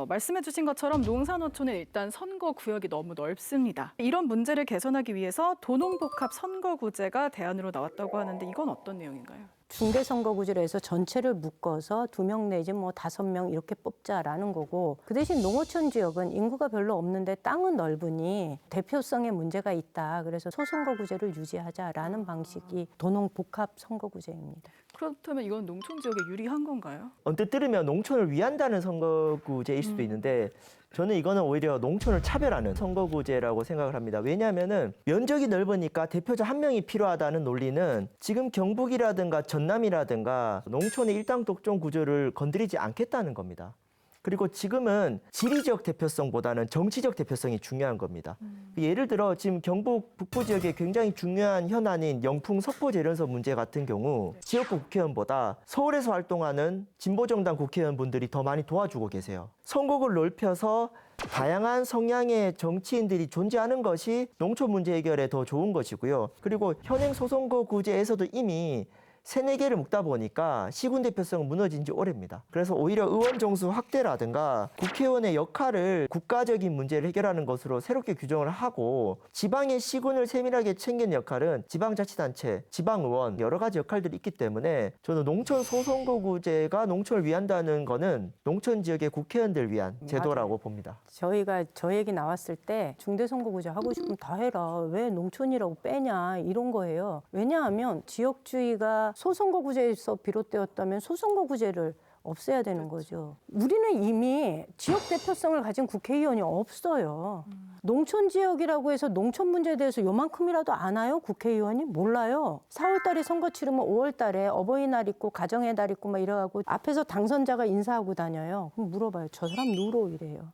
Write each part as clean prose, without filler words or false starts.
말씀해 주신 것처럼 농산어촌은 일단 선거 구역이 너무 넓습니다. 이런 문제를 개선하기 위해서 도농복합 선거구제가 대안으로 나왔다고 하는데 이건 어떤 내용인가요? 중대선거구제로 해서 전체를 묶어서 2명 내지 뭐 5명 이렇게 뽑자라는 거고, 그 대신 농어촌 지역은 인구가 별로 없는데 땅은 넓으니 대표성에 문제가 있다. 그래서 소선거구제를 유지하자라는 방식이 도농복합 선거구제입니다. 그렇다면 이건 농촌 지역에 유리한 건가요? 언뜻 들으면 농촌을 위한다는 선거구제일 수도 있는데 저는 이거는 오히려 농촌을 차별하는 선거구제라고 생각을 합니다. 왜냐하면은 면적이 넓으니까 대표자 한 명이 필요하다는 논리는 지금 경북이라든가 전남이라든가 농촌의 일당 독점 구조를 건드리지 않겠다는 겁니다. 그리고 지금은 지리적 대표성보다는 정치적 대표성이 중요한 겁니다. 예를 들어 지금 경북 북부 지역에 굉장히 중요한 현안인 영풍 석포 재련소 문제 같은 경우 지역구 국회의원보다 서울에서 활동하는 진보정당 국회의원분들이 더 많이 도와주고 계세요. 선거구를 넓혀서 다양한 성향의 정치인들이 존재하는 것이 농촌 문제 해결에 더 좋은 것이고요. 그리고 현행 소선거구제에서도 이미 3-4개를 묶다 보니까 시군 대표성은 무너진 지 오래입니다. 그래서 오히려 의원 정수 확대라든가 국회의원의 역할을 국가적인 문제를 해결하는 것으로 새롭게 규정을 하고 지방의 시군을 세밀하게 챙기는 역할은 지방자치단체, 지방의원 여러 가지 역할들이 있기 때문에 저는 농촌 소선거구제가 농촌을 위한다는 거는 농촌 지역의 국회의원들 위한 제도라고 봅니다. 저희가 저 얘기 나왔을 때 중대선거구제 하고 싶으면 다 해라. 왜 농촌이라고 빼냐 이런 거예요. 왜냐하면 지역주의가 소선거구제에서 비롯되었다면 소선거구제를 없애야 되는 거죠. 우리는 이미 지역 대표성을 가진 국회의원이 없어요. 농촌 지역이라고 해서 농촌 문제에 대해서 요만큼이라도 아나요? 국회의원이? 몰라요. 4월 달에 선거 치르면 5월 달에 어버이날 있고 가정의 날 있고 막 이래가고 앞에서 당선자가 인사하고 다녀요. 그럼 물어봐요. 저 사람 누로 이래요.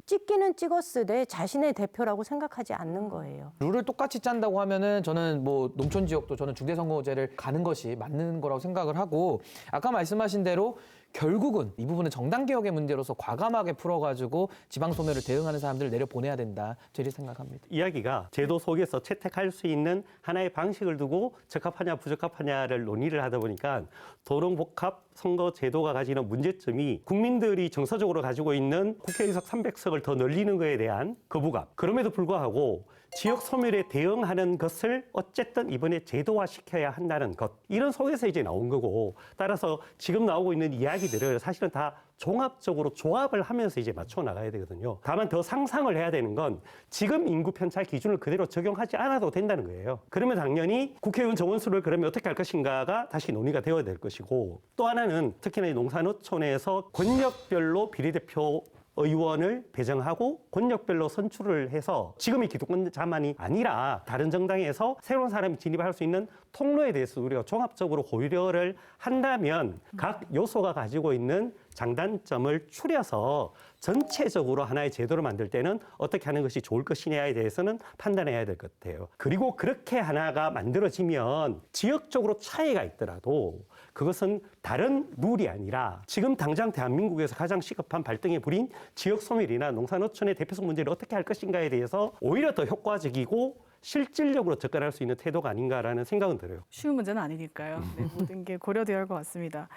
찍기는 찍었으되 자신의 대표라고 생각하지 않는 거예요. 룰을 똑같이 짠다고 하면은 저는 뭐 농촌 지역도 저는 중대선거제를 가는 것이 맞는 거라고 생각을 하고, 아까 말씀하신 대로 결국은 이 부분은 정당개혁의 문제로서 과감하게 풀어가지고 지방소멸을 대응하는 사람들을 내려보내야 된다. 저희 생각합니다. 이야기가 제도 속에서 채택할 수 있는 하나의 방식을 두고 적합하냐 부적합하냐를 논의를 하다 보니까 도농복합 선거 제도가 가지는 문제점이 국민들이 정서적으로 가지고 있는 국회의석 300석을 더 늘리는 것에 대한 거부감. 그럼에도 불구하고 지역 소멸에 대응하는 것을 어쨌든 이번에 제도화시켜야 한다는 것. 이런 속에서 이제 나온 거고, 따라서 지금 나오고 있는 이야기들을 사실은 다 종합적으로 조합을 하면서 이제 맞춰 나가야 되거든요. 다만 더 상상을 해야 되는 건 지금 인구 편차 기준을 그대로 적용하지 않아도 된다는 거예요. 그러면 당연히 국회의원 정원수를 그러면 어떻게 할 것인가가 다시 논의가 되어야 될 것이고, 또 하나는 특히나 이 농산어촌에서 권력별로 비례대표 의원을 배정하고 권력별로 선출을 해서 지금의 기득권자만이 아니라 다른 정당에서 새로운 사람이 진입할 수 있는 통로에 대해서 우리가 종합적으로 고려를 한다면 각 요소가 가지고 있는 장단점을 추려서 전체적으로 하나의 제도를 만들 때는 어떻게 하는 것이 좋을 것이냐에 대해서는 판단해야 될 것 같아요. 그리고 그렇게 하나가 만들어지면 지역적으로 차이가 있더라도 그것은 다른 룰이 아니라 지금 당장 대한민국에서 가장 시급한 발등에 불인 지역 소멸이나 농산어촌의 대표성 문제를 어떻게 할 것인가에 대해서 오히려 더 효과적이고 실질적으로 접근할 수 있는 태도가 아닌가라는 생각은 들어요. 쉬운 문제는 아니니까요. 네, 모든 게 고려되어야 할 것 같습니다.